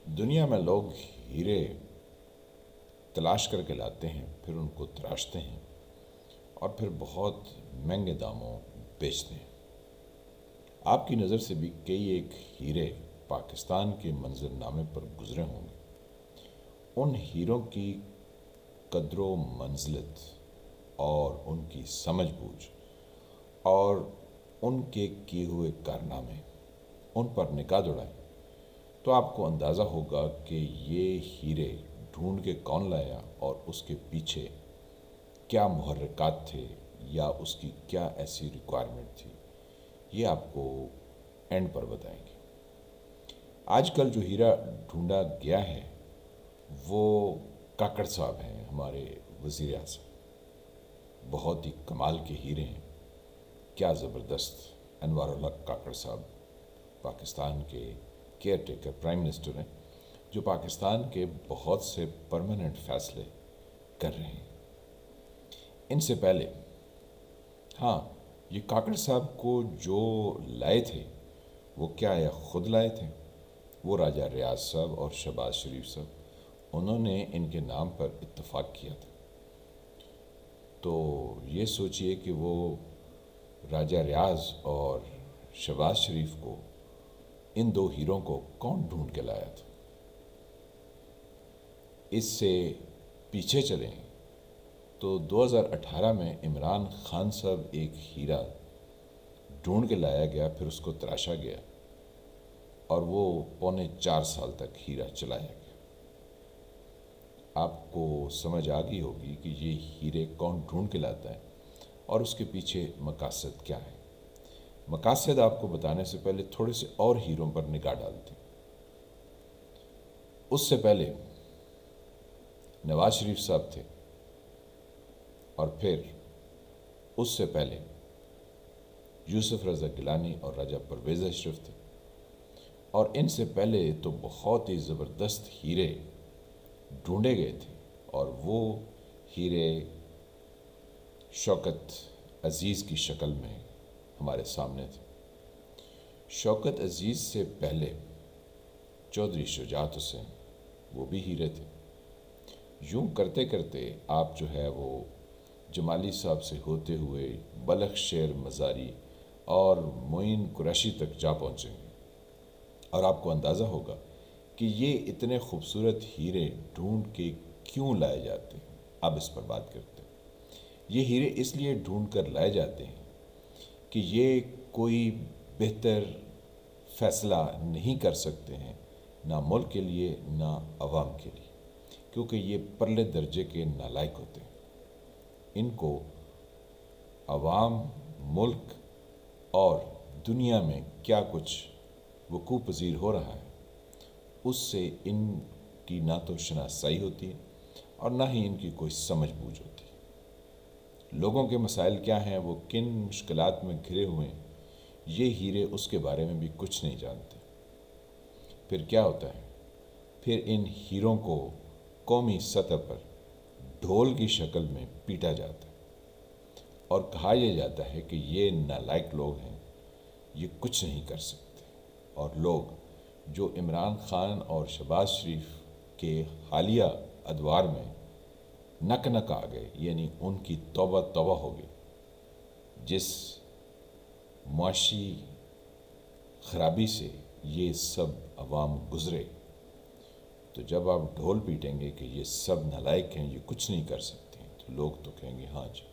دنیا میں لوگ ہیرے تلاش کر کے لاتے ہیں، پھر ان کو تراشتے ہیں اور پھر بہت مہنگے داموں بیچتے ہیں۔ آپ کی نظر سے بھی کئی ایک ہیرے پاکستان کے منظر نامے پر گزرے ہوں گے۔ ان ہیروں کی قدر و منزلت اور ان کی سمجھ بوجھ اور ان کے کیے ہوئے کارنامے ان پر نگاہ دوڑائیں تو آپ کو اندازہ ہوگا کہ یہ ہیرے ڈھونڈ کے کون لایا اور اس کے پیچھے کیا محرکات تھے یا اس کی کیا ایسی ریکوائرمنٹ تھی، یہ آپ کو اینڈ پر بتائیں گے۔ آج کل جو ہیرا ڈھونڈا گیا ہے وہ کاکڑ صاحب ہیں، ہمارے وزیر اعظم۔ بہت ہی کمال کے ہیرے ہیں، کیا زبردست۔ انوار الحق کاکڑ صاحب پاکستان کے کیئر ٹیکر پرائم منسٹر ہیں، جو پاکستان کے بہت سے پرماننٹ فیصلے کر رہے ہیں۔ ان سے پہلے یہ کاکڑ صاحب کو جو لائے تھے وہ کیا ہے، خود لائے تھے؟ وہ راجہ ریاض صاحب اور شہباز شریف صاحب، انہوں نے ان کے نام پر اتفاق کیا تھا۔ تو یہ سوچئے کہ وہ راجہ ریاض اور شہباز شریف کو، ان دو ہیروں کو کون ڈھونڈ کے لایا تھا۔ اس سے پیچھے چلیں تو 2018 میں عمران خان صاحب ایک ہیرا ڈھونڈ کے لایا گیا، پھر اس کو تراشا گیا اور وہ 4.25 سال تک ہیرا چلایا گیا۔ آپ کو سمجھ آ گئی ہوگی کہ یہ ہیرے کون ڈھونڈ کے لاتا ہے اور اس کے پیچھے مقاصد کیا ہے۔ مقاصد آپ کو بتانے سے پہلے تھوڑے سے اور ہیروں پر نگاہ ڈالتے ہیں۔ اس سے پہلے نواز شریف صاحب تھے، اور پھر اس سے پہلے یوسف رضا گیلانی اور راجہ پرویز اشرف تھے، اور ان سے پہلے تو بہت ہی زبردست ہیرے ڈھونڈے گئے تھے، اور وہ ہیرے شوکت عزیز کی شکل میں ہمارے سامنے تھے۔ شوکت عزیز سے پہلے چودھری شجاعت حسین، وہ بھی ہیرے تھے۔ یوں کرتے کرتے آپ جو ہے وہ جمالی صاحب سے ہوتے ہوئے بلخ شیر مزاری اور معین قریشی تک جا پہنچیں گے، اور آپ کو اندازہ ہوگا کہ یہ اتنے خوبصورت ہیرے ڈھونڈ کے کیوں لائے جاتے ہیں۔ اب اس پر بات کرتے ہیں۔ یہ ہیرے اس لیے ڈھونڈ کر لائے جاتے ہیں کہ یہ کوئی بہتر فیصلہ نہیں کر سکتے ہیں، نہ ملک کے لیے نہ عوام کے لیے، کیونکہ یہ پرلے درجے کے نالائق ہوتے ہیں۔ ان کو عوام، ملک اور دنیا میں کیا کچھ وقوع پذیر ہو رہا ہے اس سے ان کی نہ تو شناسائی ہوتی ہے اور نہ ہی ان کی کوئی سمجھ بوجھ ہوتی ہے۔ لوگوں کے مسائل کیا ہیں، وہ کن مشکلات میں گھرے ہوئے ہیں، یہ ہیرے اس کے بارے میں بھی کچھ نہیں جانتے۔ پھر کیا ہوتا ہے، پھر ان ہیروں کو قومی سطح پر ڈھول کی شکل میں پیٹا جاتا ہے اور کہا یہ جاتا ہے کہ یہ نالائق لوگ ہیں، یہ کچھ نہیں کر سکتے۔ اور لوگ جو عمران خان اور شہباز شریف کے حالیہ ادوار میں نک نک آ گئے، یعنی ان کی توبہ توبہ ہو گئی، جس معاشی خرابی سے یہ سب عوام گزرے، تو جب آپ ڈھول پیٹیں گے کہ یہ سب نالائق ہیں، یہ کچھ نہیں کر سکتے ہیں، تو لوگ تو کہیں گے ہاں جی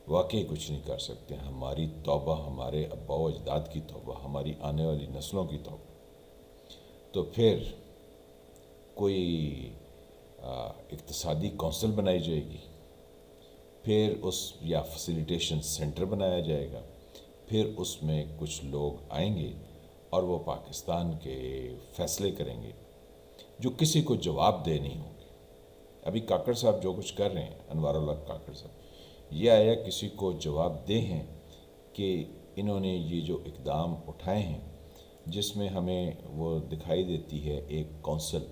واقعی کچھ نہیں کر سکتے، ہماری توبہ، ہمارے آباء و اجداد کی توبہ، ہماری آنے والی نسلوں کی توبہ۔ تو پھر کوئی اقتصادی کونسل بنائی جائے گی، پھر یا فیسیلیٹیشن سینٹر بنایا جائے گا، پھر اس میں کچھ لوگ آئیں گے اور وہ پاکستان کے فیصلے کریں گے جو کسی کو جواب دہ نہیں ہوں گے۔ ابھی کاکڑ صاحب جو کچھ کر رہے ہیں، انوار الحق کاکڑ صاحب، یہ آیا کسی کو جواب دہ ہیں کہ انہوں نے یہ جو اقدام اٹھائے ہیں، جس میں ہمیں وہ دکھائی دیتی ہے ایک کونسل۔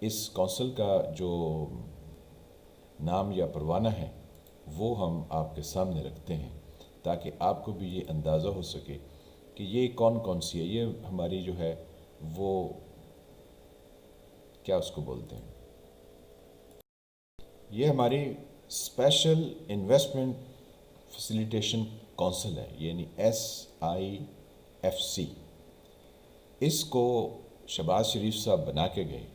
اس کونسل کا جو نام یا پروانہ ہے وہ ہم آپ کے سامنے رکھتے ہیں تاکہ آپ کو بھی یہ اندازہ ہو سکے کہ یہ کون کون سی ہے۔ یہ ہماری جو ہے وہ کیا اس کو بولتے ہیں؟ یہ ہماری اسپیشل انویسٹمنٹ فیسیلیٹیشن کونسل ہے، یعنی SIFC۔ اس کو شہباز شریف صاحب بنا کے گئے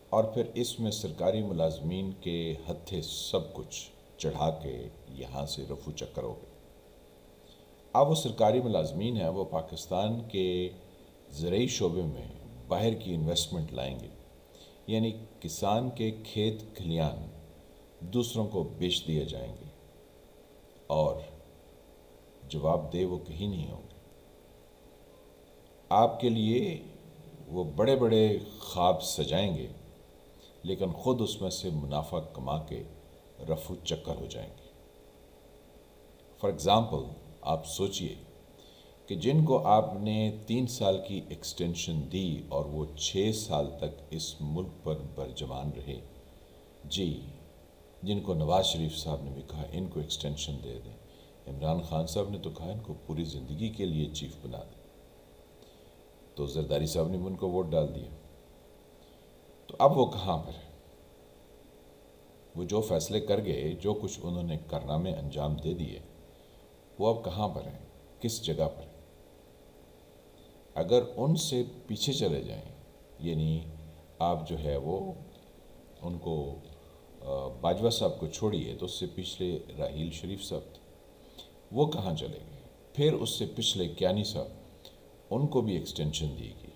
اور پھر اس میں سرکاری ملازمین کے ہتھے سب کچھ چڑھا کے یہاں سے رفو چکر ہو گئے۔ اب وہ سرکاری ملازمین ہیں، وہ پاکستان کے زرعی شعبے میں باہر کی انویسٹمنٹ لائیں گے، یعنی کسان کے کھیت کھلیان دوسروں کو بیچ دیے جائیں گے اور جواب دہ وہ کہیں نہیں ہوں گے۔ آپ کے لیے وہ بڑے بڑے خواب سجائیں گے، لیکن خود اس میں سے منافع کما کے رفو چکر ہو جائیں گے۔ فار ایگزامپل آپ سوچئے کہ جن کو آپ نے 3 سال کی ایکسٹینشن دی اور وہ 6 سال تک اس ملک پر برجمان رہے، جی جن کو نواز شریف صاحب نے بھی کہا ان کو ایکسٹینشن دے دیں، عمران خان صاحب نے تو کہا ان کو پوری زندگی کے لیے چیف بنا دیں، تو زرداری صاحب نے بھی ان کو ووٹ ڈال دیا۔ تو اب وہ کہاں پر ہے؟ وہ جو فیصلے کر گئے، جو کچھ انہوں نے کارنامے انجام دے دیے، وہ اب کہاں پر ہیں، کس جگہ پر ہیں؟ اگر ان سے پیچھے چلے جائیں، یعنی آپ جو ہے وہ ان کو باجوہ صاحب کو چھوڑیے تو اس سے پچھلے راحیل شریف صاحب تھے، وہ کہاں چلے گئے؟ پھر اس سے پچھلے کیانی صاحب، ان کو بھی ایکسٹینشن دی گئی،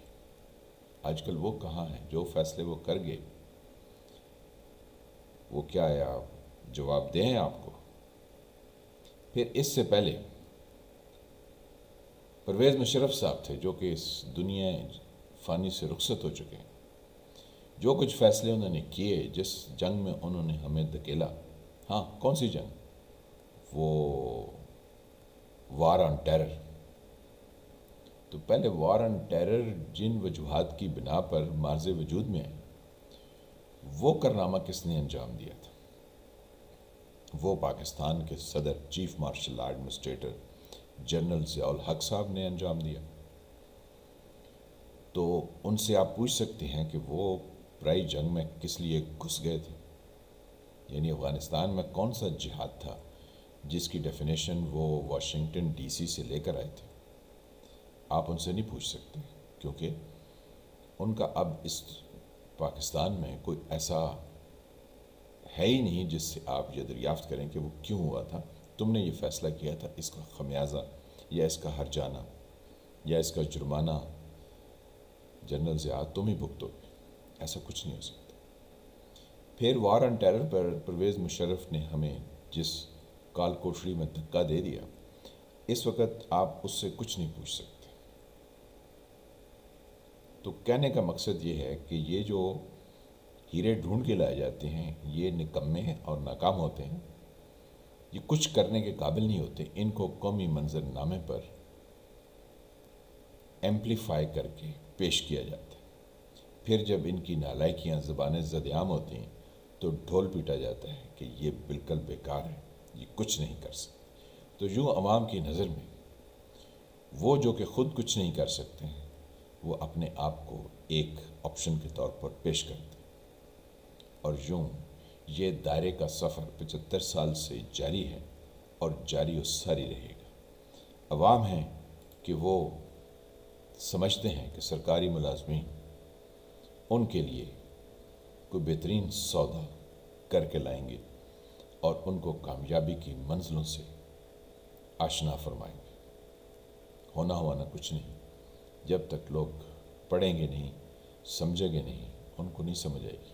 آج کل وہ کہاں ہیں؟ جو فیصلے وہ کر گئے وہ کیا ہے، آپ جواب دیں آپ کو؟ پھر اس سے پہلے پرویز مشرف صاحب تھے، جو کہ اس دنیا فانی سے رخصت ہو چکے ہیں۔ جو کچھ فیصلے انہوں نے کیے، جس جنگ میں انہوں نے ہمیں دھکیلا، ہاں کون سی جنگ؟ وہ وار آن ٹیرر۔ تو پہلے وار آن ٹیرر جن وجوہات کی بنا پر مارز وجود میں ہے، وہ کارنامہ کس نے انجام دیا تھا؟ وہ پاکستان کے صدر chief martial law administrator general Zia ul Haq صاحب نے انجام دیا۔ تو ان سے آپ پوچھ سکتے ہیں کہ وہ پرائی جنگ میں کس لیے گھس گئے تھے، یعنی افغانستان میں کون سا جہاد تھا جس کی ڈیفینیشن وہ واشنگٹن DC سے لے کر آئے تھے؟ آپ ان سے نہیں پوچھ سکتے، کیونکہ ان کا اب اس پاکستان میں کوئی ایسا ہے ہی نہیں جس سے آپ یہ دریافت کریں کہ وہ کیوں ہوا تھا، تم نے یہ فیصلہ کیا تھا، اس کا خمیازہ یا اس کا ہرجانہ یا اس کا جرمانہ جنرل ضیاء تم ہی بھگتو گے، ایسا کچھ نہیں ہو سکتا۔ پھر وار آن ٹیرر پر پرویز مشرف نے ہمیں جس کال کوٹری میں دھکا دے دیا، اس وقت آپ اس سے کچھ نہیں پوچھ سکتے۔ تو کہنے کا مقصد یہ ہے کہ یہ جو ہیرے ڈھونڈ کے لائے جاتے ہیں، یہ نکمے اور ناکام ہوتے ہیں، یہ کچھ کرنے کے قابل نہیں ہوتے، ان کو قومی منظر نامے پر ایمپلیفائی کر کے پیش کیا جاتا ہے۔ پھر جب ان کی نالائکیاں زبانیں زدعام ہوتی ہیں تو ڈھول پیٹا جاتا ہے کہ یہ بالکل بیکار ہے، یہ کچھ نہیں کر سکتے۔ تو یوں عوام کی نظر میں وہ جو کہ خود کچھ نہیں کر سکتے ہیں، وہ اپنے آپ کو ایک آپشن کے طور پر پیش کرتے ہیں، اور یوں یہ دائرے کا سفر 75 سال سے جاری ہے اور جاری و ساری رہے گا۔ عوام ہیں کہ وہ سمجھتے ہیں کہ سرکاری ملازمین ان کے لیے کوئی بہترین سودا کر کے لائیں گے اور ان کو کامیابی کی منزلوں سے آشنا فرمائیں گے۔ ہونا ہوانا کچھ نہیں، جب تک لوگ پڑھیں گے نہیں، سمجھیں گے نہیں، ان کو نہیں سمجھ آئے گی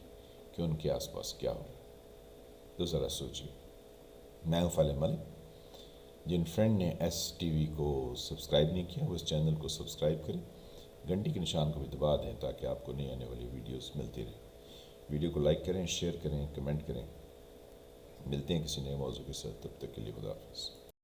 کہ ان کے آس پاس کیا ہو رہا ہے۔ تو ذرا سوچیے۔ میں ہوں فالح ملک۔ جن فرینڈ نے STV کو سبسکرائب نہیں کیا وہ اس چینل کو سبسکرائب کریں، گھنٹی کے نشان کو بھی دبا دیں تاکہ آپ کو نئی آنے والی ویڈیوز ملتی رہیں۔ ویڈیو کو لائک کریں، شیئر کریں، کمنٹ کریں۔ ملتے ہیں کسی نئے موضوع کے ساتھ، تب تک کے لیے خدا حافظ۔